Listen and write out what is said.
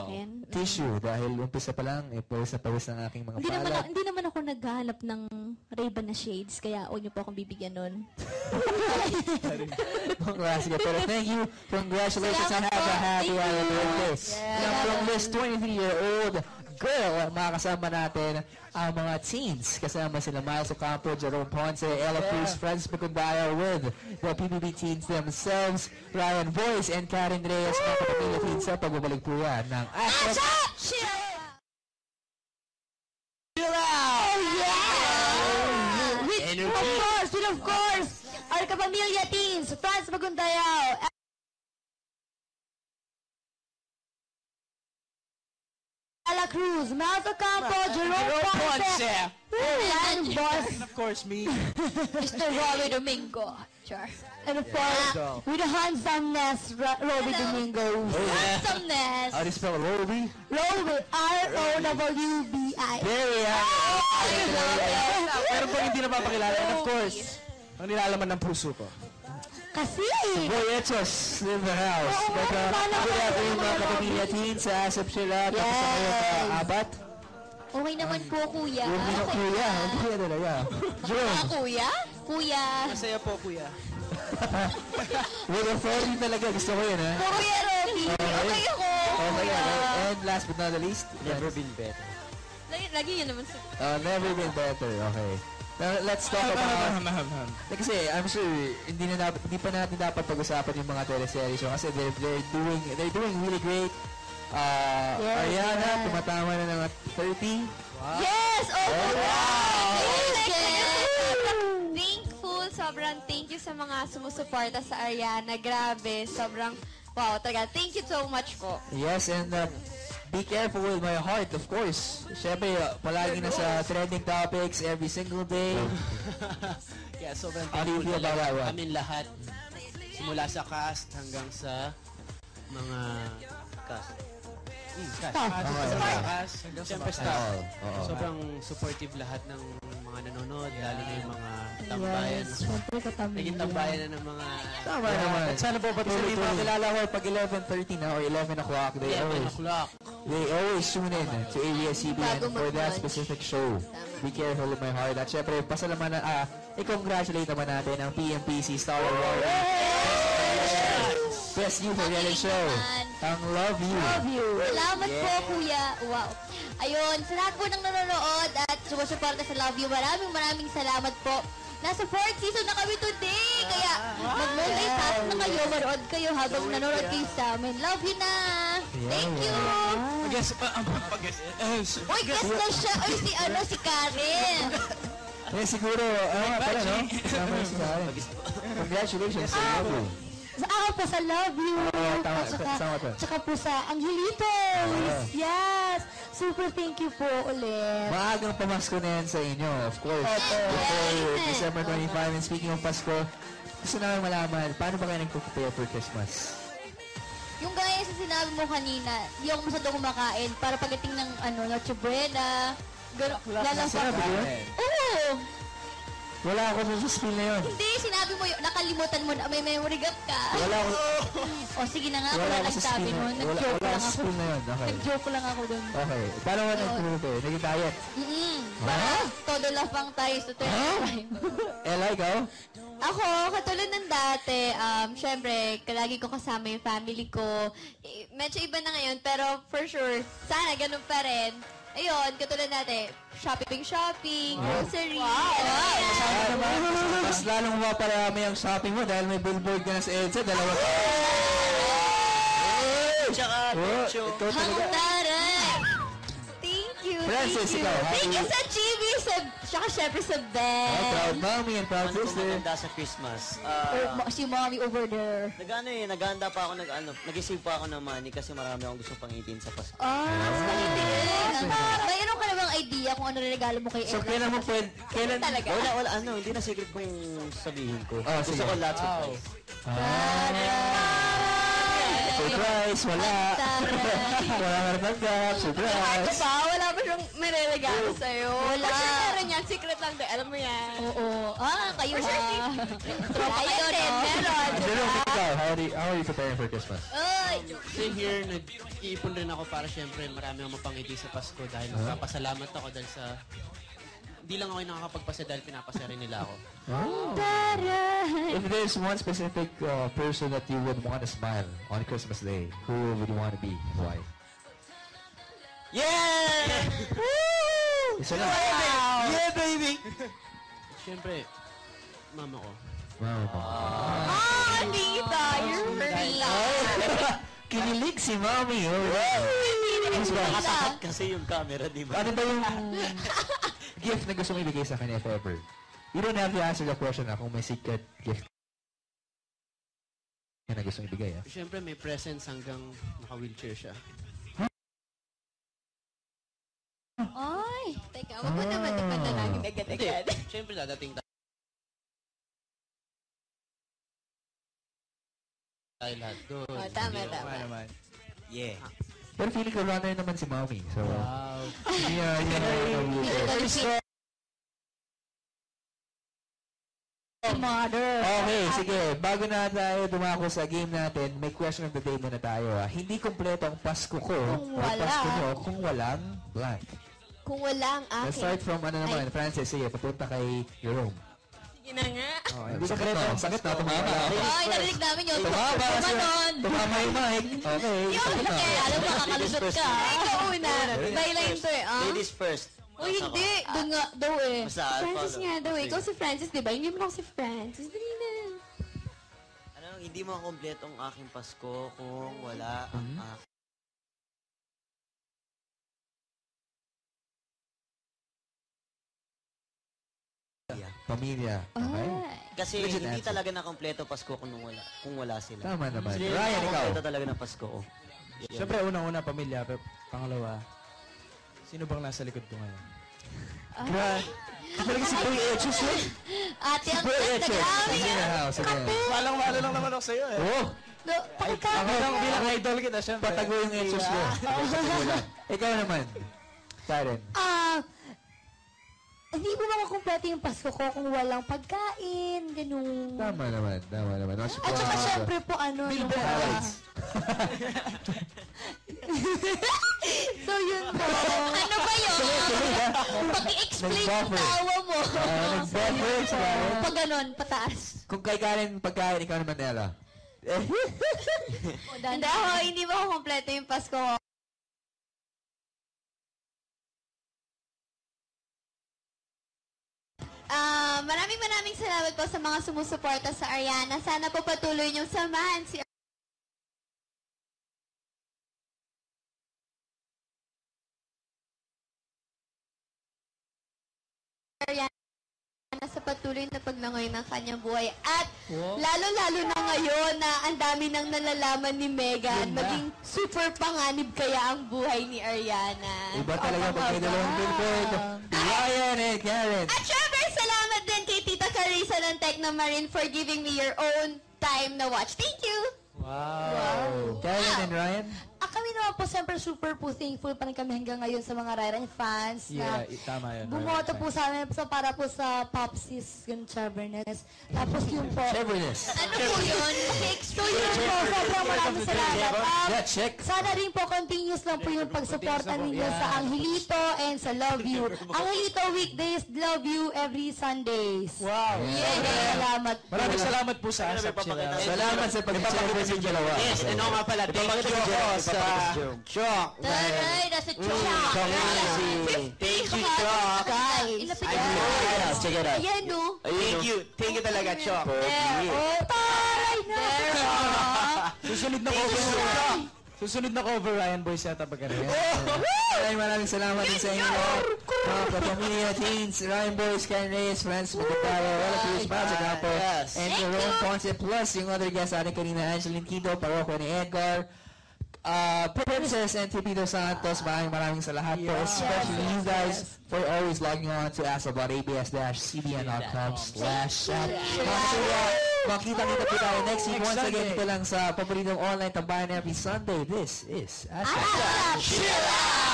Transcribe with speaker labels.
Speaker 1: akin.
Speaker 2: Tissue, dahil umpisa pa lang, pawis na pawis ng aking mga palad.
Speaker 1: Hindi naman ako naghahanap ng Ray-Ban na shades, kaya huwag niyo po akong bibigyan nun.
Speaker 2: Pero thank you. Congratulations on have a happy birthday. Now, from this 23-year-old girl, makakasama natin ang mga teens. Kasama sila Miles Ocampo, Jerome Ponce, Ella Cruz, Franz Pagundaya with the PBB teens themselves, Ryan Boyce, and Karen Reyes, mga kapamilya teens sa pagbabalik po yan ng Action!
Speaker 3: Chill out!
Speaker 1: Oh, yeah! Of course! Our kapamilya teens, Franz Pagundaya, Ella Cruz, Miles Ocampo, Jerome Ponce, and Boss.
Speaker 3: And of course, me.
Speaker 1: Mr. Robbie Domingo. Sure. And of course, with the handsomeness, Robbie Domingo. Handsomeness.
Speaker 2: How do you spell Robbie?
Speaker 1: Robbie, R-O-W-B-I.
Speaker 2: There we are.
Speaker 3: Pero pag hindi na papakilala, and of course, ang nilalaman ng puso ko.
Speaker 1: Kasi!
Speaker 2: Boy Echos in the house. But good afternoon mga kapamilya teens. Sa asap sila. Tapos na ngayon apat.
Speaker 1: Okay naman po, kuya.
Speaker 2: Kuya talaga. Jerome.
Speaker 1: Kuya? Kuya.
Speaker 3: Masaya po, kuya.
Speaker 2: With authority talaga. Gusto ko yun, ha?
Speaker 1: Kuya Robbie. Okay ako.
Speaker 2: Okay. And last but not the least,
Speaker 3: Never been better.
Speaker 1: Lagi yun naman.
Speaker 2: Never been better. Okay. Now, let's talk about... Kasi, I'm sure, hindi pa natin dapat pag-usapan yung mga teleseries kasi they're doing really great. Ariana, tumatama na ng 30.
Speaker 1: Wow. Yes! Oh, wow!
Speaker 4: Thankful, sobrang thank you sa mga sumusuporta sa Ariana. Grabe, sobrang wow, talaga. Thank you so much po.
Speaker 2: Yes, and be careful with my heart, of course. Siyempre, palagi na sa trending topics every single day.
Speaker 3: Yeah, sobrang
Speaker 2: How do you feel about that one?
Speaker 3: Kami lahat, simula sa cast hanggang sa mga cast. Siyempre staff. Sobrang supportive lahat ng mga nanonood, lalo na yung mga tambayan. Naging tambayan na ng mga...
Speaker 2: Tama naman. At sana po pati sa mga kilala ko pag 11:30 na or 11 o'clock, they always tune in to ABS-CBN for that specific show. Be careful with my heart. At syempre, pasalaman na, i-congratulate naman natin ang PMPC Star Award. Best New for Reality Show. Ang Love You.
Speaker 1: Salamat po, kuya. Wow. Ayun, sa lahat po ng nanonood at sumusuporta sa Love You, maraming salamat po. Nasa 4th season na kami today. Kaya mag-multitask na kayo, manood kayo habang nanonood kayo sa amin. Love you na. Thank you.
Speaker 3: Guess
Speaker 1: na siya. Oy, si Karen.
Speaker 2: Siguro, pala, no? Kasama si Karen. Congratulations sa Love You.
Speaker 1: Sa ako po sa Love You. Tsaka po sa Angelito. Yes. Super thank you po ulit.
Speaker 2: Maagang pamasko na yan sa inyo, of course. Before December 25. And speaking of Pasko, gusto namin malaman, paano ba kayo nagpo-prepare for Christmas?
Speaker 1: Yung gaya sa sinabi mo kanina, hindi ako masyado kumakain para pagdating ng Noche Buena,
Speaker 2: Sinabi ko yun?
Speaker 1: Oo!
Speaker 2: Wala ako sa skill na yun.
Speaker 1: Hindi, sinabi mo yun, nakalimutan mo na may memory gap ka.
Speaker 2: Wala ako.
Speaker 1: O sige na nga, ako na nagsabi mo. Nag-joke lang ako. Nag-joke lang ako dun.
Speaker 2: Okay. Paano ka nag-prepare? Nag-diet?
Speaker 1: Todo lapang tayo sa 25.
Speaker 2: Ella, ikaw?
Speaker 4: Ako, katulad ng dati, syempre, lagi ko kasama yung family ko. Medyo iba na ngayon, pero for sure, sana ganun pa rin. Ayun, katulad natin, shopping, grocery.
Speaker 2: Kasama naman. Mas lalong maparami ang shopping mo dahil may billboard ka na sa EDSA. Dalawa.
Speaker 3: Tsaka,
Speaker 4: Thank you.
Speaker 2: Francis, ikaw.
Speaker 4: Thank you sa Chibi, tsaka syempre sa Ben.
Speaker 2: Proud mommy and proud sister.
Speaker 5: Maganda sa Christmas.
Speaker 1: Si mommy over there.
Speaker 5: Nag-handa pa ako, nag-isip pa ako ng money kasi marami akong gusto pangitin sa Pasko.
Speaker 1: Mayroon ka na bang idea kung ano regalo mo kay Ella?
Speaker 2: So, kailan mo pwede? Kailan?
Speaker 1: Talaga?
Speaker 5: Wala, hindi na secret kung sabihin ko.
Speaker 2: Oh,
Speaker 5: gusto ko lots of price.
Speaker 2: Surprise! Wala! Wala ka natanggap!
Speaker 4: Ano
Speaker 2: Surprise!
Speaker 4: ba? Wala pa siyang mereregalo sa'yo.
Speaker 1: Wala.
Speaker 4: For sure meron yan. Secret lang din. Alam mo yan.
Speaker 1: Oo. Kayo
Speaker 4: For sure,
Speaker 1: ha.
Speaker 4: Tropa kayo din. Meron.
Speaker 2: Jerome, ikaw, how are you preparing for Christmas?
Speaker 1: Ay!
Speaker 3: Same here, nag-iipon rin ako para syempre marami akong mapangiti sa Pasko dahil magpapasalamat ako dahil sa... Hindi lang ako yung nakakapagpasa dahil pinapasaya rin nila ako.
Speaker 2: If there's one specific person that you would want to smile on Christmas Day, who would you want to be and why?
Speaker 5: Yeah!
Speaker 2: Isa lang.
Speaker 5: Yeah, baby!
Speaker 3: Syempre, mama ko.
Speaker 2: Wow.
Speaker 4: Tita, you're hurting.
Speaker 2: Kinilig si Mommy.
Speaker 5: Nakatakat kasi yung camera, di ba?
Speaker 2: Ano ba yung gift na gusto mo ibigay sa akin if ever? You don't have to answer the question kung may secret gift na gusto mong ibigay.
Speaker 3: Syempre, may presence hanggang naka-wheelchair siya.
Speaker 1: Ay!
Speaker 4: Teka, wag mo naman ipadalagin agad-agad.
Speaker 3: Syempre, dadating tayo lahat doon.
Speaker 4: Tama.
Speaker 5: Yeah.
Speaker 2: Pero feeling ko runner naman si Mommy. So,
Speaker 3: Wow.
Speaker 1: Mother!
Speaker 2: Okay, sige. Bago na tayo dumako sa game natin, may question of the day muna tayo. Hindi kompleto ang Pasko ko o
Speaker 1: wala.
Speaker 2: Pasko nyo kung walang blank.
Speaker 4: Kung wala ang
Speaker 2: Let's
Speaker 4: akin.
Speaker 2: start from Francis. Sige, papunta kay Jerome.
Speaker 4: Sige na nga.
Speaker 2: Hindi sakit na. Sakit na. Tumama.
Speaker 1: Ay, narinig namin yun.
Speaker 2: Tumama.
Speaker 1: Tumanon!
Speaker 2: Tumama yung mic. Okay. Sakit na.
Speaker 1: Alam mo, kakalusot ka.
Speaker 4: Ikaw una. Byline to eh.
Speaker 5: Ladies first.
Speaker 4: Uy, hindi.
Speaker 1: Doon nga, daw eh.
Speaker 5: Basta
Speaker 4: Francis
Speaker 5: follow.
Speaker 4: nga daw eh. Ikaw si Francis, di ba? Hindi mo ako si Francis. Dali na.
Speaker 5: Ano, hindi mo kompleto ang aking Pasko kung wala ang aking...
Speaker 2: Pamilya. Okay.
Speaker 5: Kasi
Speaker 2: Legit
Speaker 5: hindi
Speaker 2: answer.
Speaker 5: talaga na kompleto Pasko kung wala sila.
Speaker 2: Tama naman.
Speaker 5: Kasi
Speaker 2: Ryan, ikaw.
Speaker 5: kompleto talaga ng Pasko ko.
Speaker 6: Siyempre, unang-una, pamilya. Pero pangalawa, sino bang nasa likod ko ngayon?
Speaker 2: Talaga si Boy Etchus yun.
Speaker 1: Ate, ang
Speaker 2: Boy
Speaker 1: ganda
Speaker 2: Etchus.
Speaker 1: grabe.
Speaker 2: Sige na, house. Sige na.
Speaker 6: Walang-wala lang naman ako sa'yo eh.
Speaker 2: Oh!
Speaker 6: Bilang idol kita, siyempre.
Speaker 2: Patago yung Etchus mo. Ikaw naman. Karen.
Speaker 1: Hindi mo makakompleto yung Pasko ko kung walang pagkain, ganun.
Speaker 2: Tama naman.
Speaker 1: At saka syempre po yung
Speaker 2: Highlights.
Speaker 1: So yun po. Ano ba yun? Paki-explain yung
Speaker 2: Nag-buffer.
Speaker 1: tawa mo.
Speaker 2: Nag-buffer sa Karen.
Speaker 1: Pag ganun, pataas.
Speaker 2: Kung kay Karen pagkain, ikaw naman, Ella.
Speaker 4: Hindi ako, hindi mo ako kompleto yung Pasko ko. Maraming salamat po sa mga sumusuporta sa Ariana. Sana po patuloy niyong samahan si Ariana sa patuloy na paglangoy ng kanyang buhay. At lalo-lalo na ngayon na ang dami nang nalalaman ni Megan, maging super panganib kaya ang buhay ni Ariana.
Speaker 2: Iba talaga pag may dalawang billboard. Ryan and Karen.
Speaker 4: At syempre, salamat din kay Tita Carissa ng Tecno Marine for giving me your own time na watch. Thank you!
Speaker 2: Wow. Karen and Ryan?
Speaker 1: Kami naman po, siyempre super po thankful pa rin kami hanggang ngayon sa mga Ryan fans na
Speaker 6: Tama yun.
Speaker 1: bumoto po sa amin para po sa Popsis, yung Chaverness. Tapos yung po,
Speaker 2: Cheverness.
Speaker 4: Ano po yun?
Speaker 1: so yun po, sobrang maraming salamat.
Speaker 2: Yeah, check.
Speaker 1: Sana rin po continuous lang po yung pagsuporta ninyo sa Angelito and sa Love You. Angelito weekdays, Love You every Sundays.
Speaker 6: Wow.
Speaker 1: Salamat po.
Speaker 6: Maraming salamat po sa ASAP sila.
Speaker 2: Salamat sa pag-celebrate sa dalawa.
Speaker 3: Yes, ano nga pala, thank you ako sa Chok.
Speaker 1: Taray, nasa Chok.
Speaker 3: Thank you, Chok.
Speaker 1: Ilapit
Speaker 5: Check it out.
Speaker 1: Ayan, no?
Speaker 3: Thank you talaga, Chok.
Speaker 1: Oh, taray na.
Speaker 6: Susunod na cover, Ryan Boy Seta pag
Speaker 2: Maraming salamat din sa inyo. Mga kapamilya, teens, Ryan Boys, Karen Reyes, friends, Magkataro, relatives, para sa Campo, and Jerome Ponce, plus yung other guests, ating kanina, Angeline Quito, Paroko ni Edgar, Princess and Tipito Santos, maraming sa lahat po, especially you guys for always logging on to ask about abs-cbn.com/shop. Makita-kita po tayo next week.
Speaker 6: Next
Speaker 2: Once again,
Speaker 6: Sunday.
Speaker 2: ito lang sa paboritong online tambayan every Sunday. This is Asap.
Speaker 1: Asap!
Speaker 2: Chill out!